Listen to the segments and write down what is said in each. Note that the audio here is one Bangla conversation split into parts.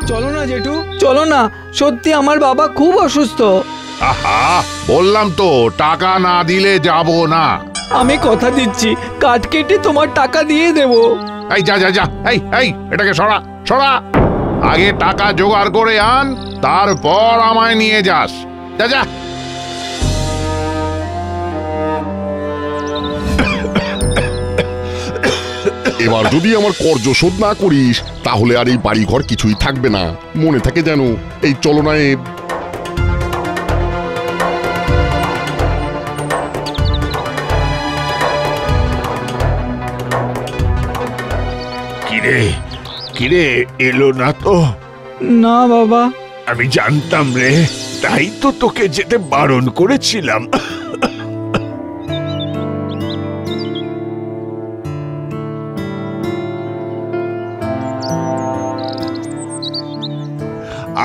চলো না জেঠু, চলো না, সত্যি আমার বাবা খুব অসুস্থ। আহা, বললাম তো টাকা না দিলে যাব না। আমি কথা দিচ্ছি, কাঠ কেটে তোমার টাকা দিয়ে দেব। এই যা যা যা, এই এই এটাকে সরা সরা। আগে টাকা জোগাড় করে আন, তারপর আমায় নিয়ে যাস। যা যা। এবার যদি আমার কর্জ শোধ না করিস তাহলে আর এই বাড়ি ঘর কিছুই থাকবে না, মনে থাকে যেন। এই চলো না। কিরে কিরে, এলো না তো? না বাবা। আমি জানতাম রে, তাই তো তোকে যেতে বারণ করেছিলাম।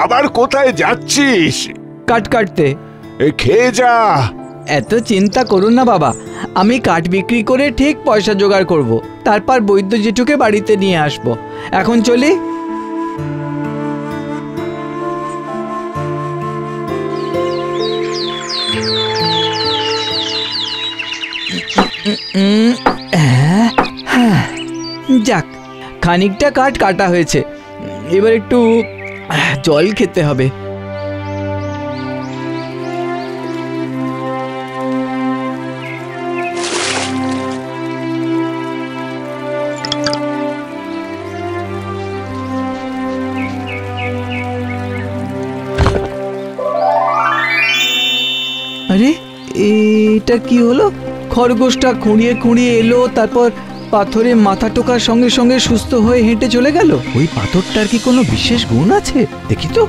আবার কোথায় যাচ্ছিস? কাঠ কাটতে। খেয়ে যা। এত চিন্তা করুন না বাবা, আমি কাঠ বিক্রি করে ঠিক পয়সা জোগাড় করব, তারপর বৈদ্য জেঠুকে বাড়িতে নিয়ে আসব। এখন চলি। যাক, খানিকটা কাঠ কাটা হয়েছে, এবার একটু জল খেতে হবে। আরে এটা কি হলো? খরগোশটা খুঁড়িয়ে খুঁড়িয়ে এলো, তারপর পাথরে মাথা টোকার সঙ্গে সঙ্গে সুস্থ হয়ে হেঁটে চলে গেল। ওই পাথরটার কি কোনো বিশেষ গুণ আছে? দেখি তো।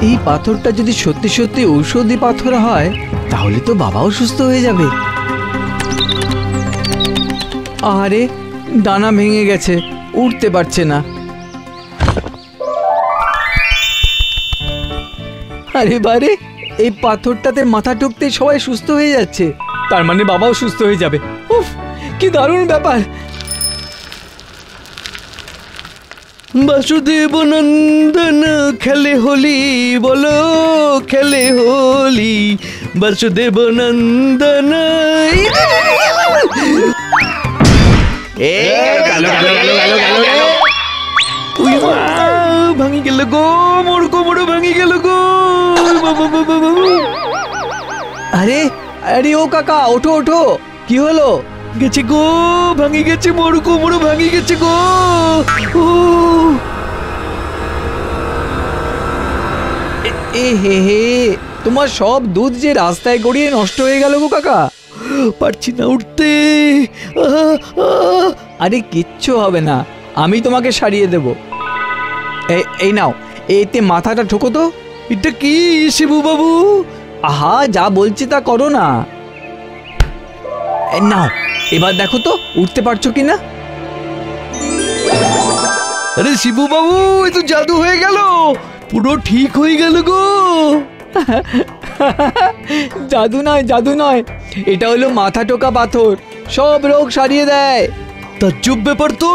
এই পাথরটা যদি সত্যি সত্যি ঔষধি পাথর হয় তাহলে তো বাবাও সুস্থ হয়ে যাবে। আরে ডানা ভেঙে গেছে, উঠতে পারছে না। আরে বারে, এই পাথরটাতে মাথা ঠুকতে সবাই সুস্থ হয়ে যাচ্ছে, তার মানে বাবাও সুস্থ হয়ে যাবে। উফ, কি দারুণ ব্যাপার। বাসুদেব নন্দন খেলে হোলি, বলো খেলে হোলি, বাসুদেব নন্দন। ভাঙি গেল গো, মোর কোমর ভাঙি গেল গো। আরে আরে ও কাকা, ওঠো ওঠো, কি হলো? গেছে গো, ভাঙি গেছে, মোর কোমর ভাঙি গেছে গো। এ হে হে, তোমার সব দুধ যে রাস্তায় গড়িয়ে নষ্ট হয়ে গেল গো কাকা। পারছি না উঠতে। আরে কিচ্ছু হবে না, আমি তোমাকে সারিয়ে দেব। এই নাও, এতে মাথাটা ঠোকো তো। এটা কি শিবু বাবু? আহা, যা বলছি তা করো না। নাও, এবার দেখো তো উঠতে পারছো কিনা। আরে শিবু বাবু, এ তো জাদু হয়ে গেল, পুরো ঠিক হয়ে গেল গো। জাদু নয়, জাদু নয়, এটা হলো মাথা টোকা পাথর, সব রোগ সারিয়ে দেয়। তাজ্জব ব্যাপার তো।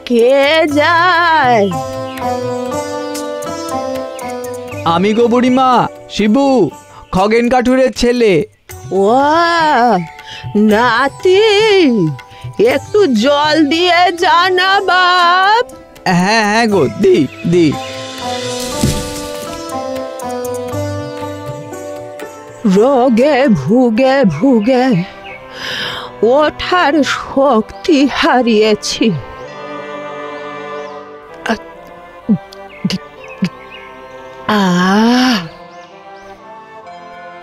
কে যায়? আমি গো বুড়িমা, শিবু, খগেন কাঠুরের ছেলে। ও নাতি, একটু জল দিয়ে জানা বাপ। হ্যাঁ হ্যাঁ গো, দি দি। রোগে ভুগে ভুগে ওঠার শক্তি হারিয়েছি।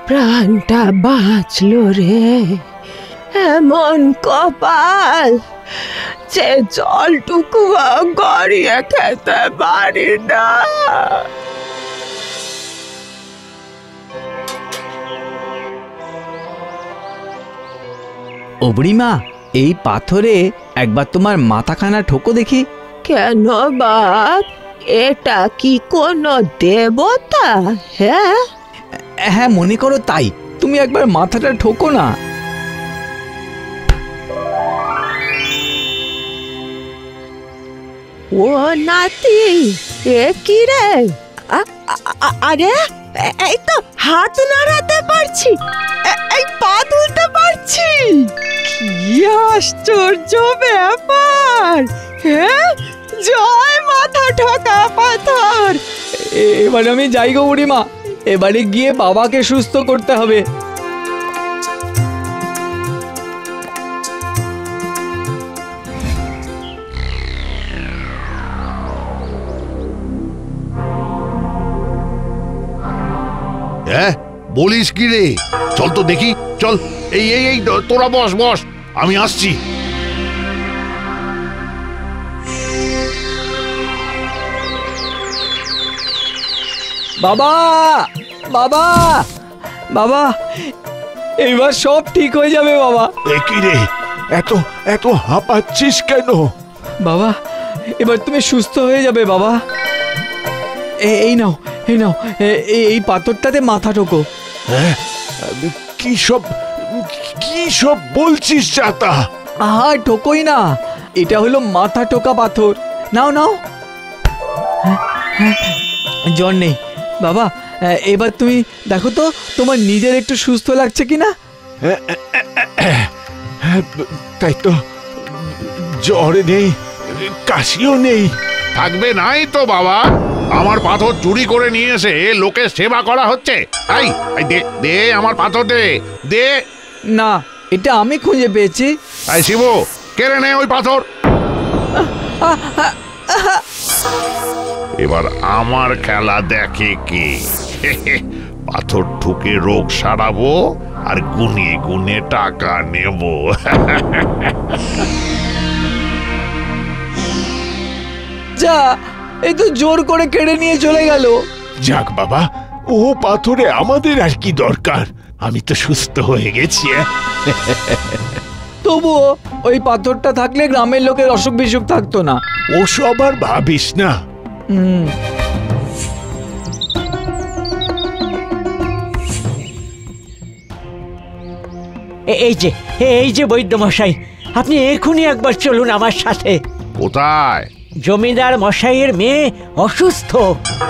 প্রাণটা বাঁচলো রে, এমন কপাল যে জলটুকু গড়িয়ে খেতে পারি না। ও বুড়িমা, এই পাথরে একবার তোমার মাথাখানা ঠোকো দেখি। কেন বাপ, এটা কি কোনো দেবতা? হ্যাঁ, হ্যাঁ, মনে করো তাই। তুমি একবার মাথাটা ঠোকো না। ও নাতি, এ কি রে? আরে এই তো হাত নাড়াতে পারছি, এই পা তুলতে পারছি। কি আশ্চর্য ব্যাপার! হ্যাঁ, জয় মাথা ঠোকা পাথর। এবার আমি যাই গো বুড়িমা, এবারে গিয়ে বাবাকে সুস্থ করতে হবে। হ্যাঁ, বলিস কি রে? চল তো দেখি, চল। এই এই এই তোরা বস বস, আমি আসছি। বাবা, বাবা, বাবা, এইবার সব ঠিক হয়ে যাবে বাবা। এ কি রে, এত এত হাঁপাচ্ছিস কেন? বাবা, এবার তুমি সুস্থ হয়ে যাবে বাবা। এই নাও, এই নাও, এই পাথরটাতে মাথা ঠোকো। হ্যাঁ, কি সব বলছিস চাতা? আহা, ঠোকোই না, এটা হলো মাথা টোকা পাথর। নাও নাও। জ্বর নেই বাবা। এবার তুমি দেখো তো তোমার নিজের একটু সুস্থ লাগছে কিনা। তাই তো, জ্বর নেই, কাশিও নেই। থাকবে নাই তো বাবা, আমার পাথর চুরি করে নিয়ে এসে লোকের সেবা করা হচ্ছে। এই দে দে, আমার পাথর দে দে। না, এটা আমি খুঁজে পেয়েছি। এই শিবু, কেড়ে নে ওই পাথর। এবার আমার খেলা দেখে কে। পাথর ঠুকে রোগ সারাবো আর গুনে গুনে টাকা নেব। যা, এই তো জোর করে কেড়ে নিয়ে চলে গেল। যাক বাবা, ও পাথরে আমাদের আর কি দরকার? আমি তো সুস্থ হয়ে গেছি। তবুও ওই পাথরটা থাকলে গ্রামের লোকের অসুখ বিসুখ থাকতো না। ও সব আর ভাবিস না। এই যে বৈদ্য মশাই, আপনি এখনই একবার চলুন আমার সাথে। কোথায়? জমিদার মশাইয়ের মেয়ে অসুস্থ,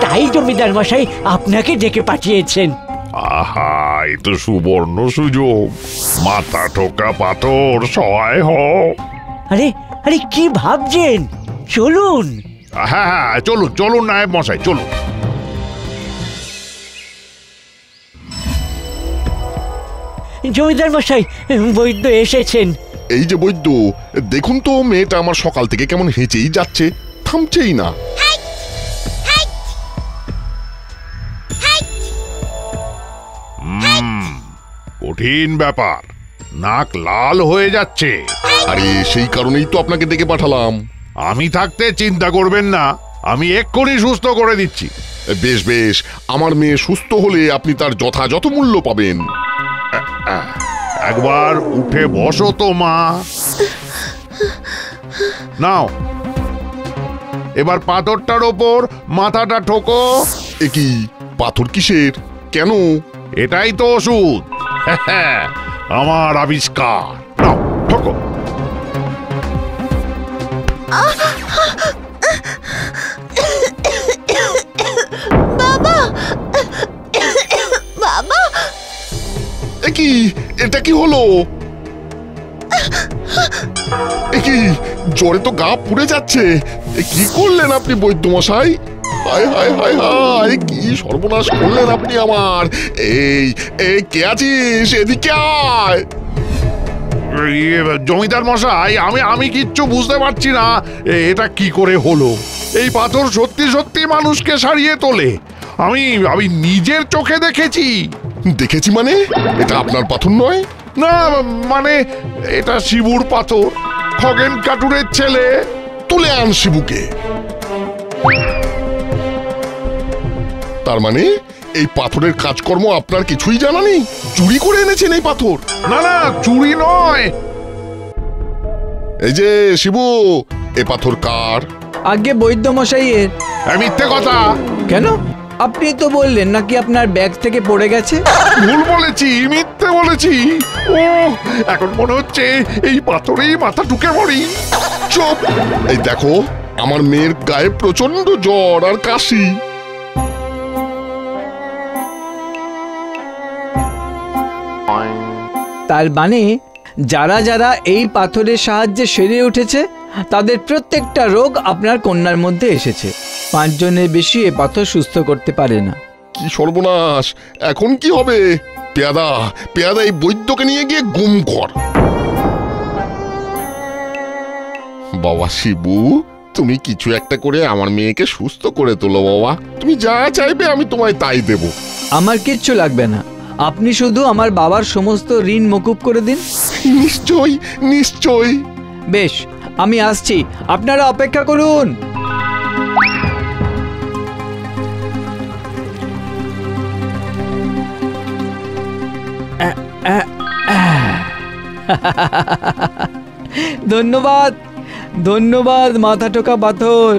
তাই জমিদার মশাই আপনাকে ডেকে পাঠিয়েছেন। আহা, এ তো সুবর্ণ সুযোগ। মাথা ঠোকা পাথর সহায় হোক। আরে আরে কি ভাবছেন, চলুন। হ্যাঁ হ্যাঁ, চলুন চলুন নায়েব মশাই, চলুন। জমিদার মশাই, বৈদ্য এসেছেন। এই যে বৈদ্য, দেখুন তো মেয়েটা আমার সকাল থেকে কেমন হেঁচেই যাচ্ছে, থামছেই না। কঠিন ব্যাপার, নাক লাল হয়ে যাচ্ছে। আরে সেই কারণেই তো আপনাকে ডেকে পাঠালাম। আমি থাকতে চিন্তা করবেন না, আমি এক্ষুনি সুস্থ করে দিচ্ছি। বেশ বেশ, আমার মেয়ে সুস্থ হলে আপনি তার যথাযথ মূল্য পাবেন। একবার উঠে বসো তো মা। নাও, এবার পাথরটার ওপর মাথাটা ঠোকো। এ কি, পাথর কিসের, কেন? এটাই তো ওষুধ, আমার আবিষ্কার। নাও, ঠোকো। বাবা, বাবা, এ কি, এটা কি হলো? এ কি, জ্বরে তো গা পুড়ে যাচ্ছে। এ কি করলেন আপনি বৈদ্য মশাই? হায় হায় হায় হায়, কি সর্বনাশ করলেন আপনি আমার। এই এই কে আছিস, এদিকে আয়। জমিদার মশাই, আমি কিচ্ছু বুঝতে পারছি না, এটা কি করে হলো। এই পাথর সত্যি সত্যি মানুষকে সারিয়ে তোলে। আমি নিজের চোখে দেখেছি। দেখেছি মানে? এটা আপনার পাথর নয়? না, মানে এটা শিবুর পাথর, খগেন কাটুরের ছেলে। তুলে আন শিবুকে। তার মানে এই পাথরের কাজকর্ম আপনার কিছুই জানা নেই? চুরি করে এনেছেন এই পাথর? না না, চুরি নয়, এই যে শিবু, এ পাথর কার? আগে বৈদ্য মশাইয়ের। মিথ্যে কথা। কেন? আপনি তো বললেন নাকি আপনার ব্যাগ থেকে পড়ে গেছে। ভুল বলেছি, মিথ্যে বলেছি। ও এখন মনে হচ্ছে এই পাথরেই মাথা ঢুকে মরি। চুপ! এই দেখো, আমার মেয়ের গায়ে প্রচন্ড জ্বর আর কাশি। তার মানে যারা যারা এই পাথরের সাহায্যে সেরে উঠেছে তাদের প্রত্যেকটা রোগ আপনার কন্যার মধ্যে এসেছে। 5 জনের বেশি এ পাথর সুস্থ করতে পারে না। কি সর্বনাশ! এখন কি হবে? পেয়াদা, পেয়াদা, এই বৈদ্যকে নিয়ে গিয়ে গুম কর। বাবা শিবু, তুমি কিছু একটা করে আমার মেয়েকে সুস্থ করে তোলো বাবা। তুমি যা চাইবে আমি তোমায় তাই দেব। আমার কিচ্ছু লাগবে না, আপনি শুধু আমার বাবার সমস্ত ঋণ মকুব করে দিন। নিশ্চয়ই, নিশ্চয়ই। বেশ, আমি আসছি, আপনারা অপেক্ষা করুন। ধন্যবাদ, ধন্যবাদ মাথা টোকা পাথর।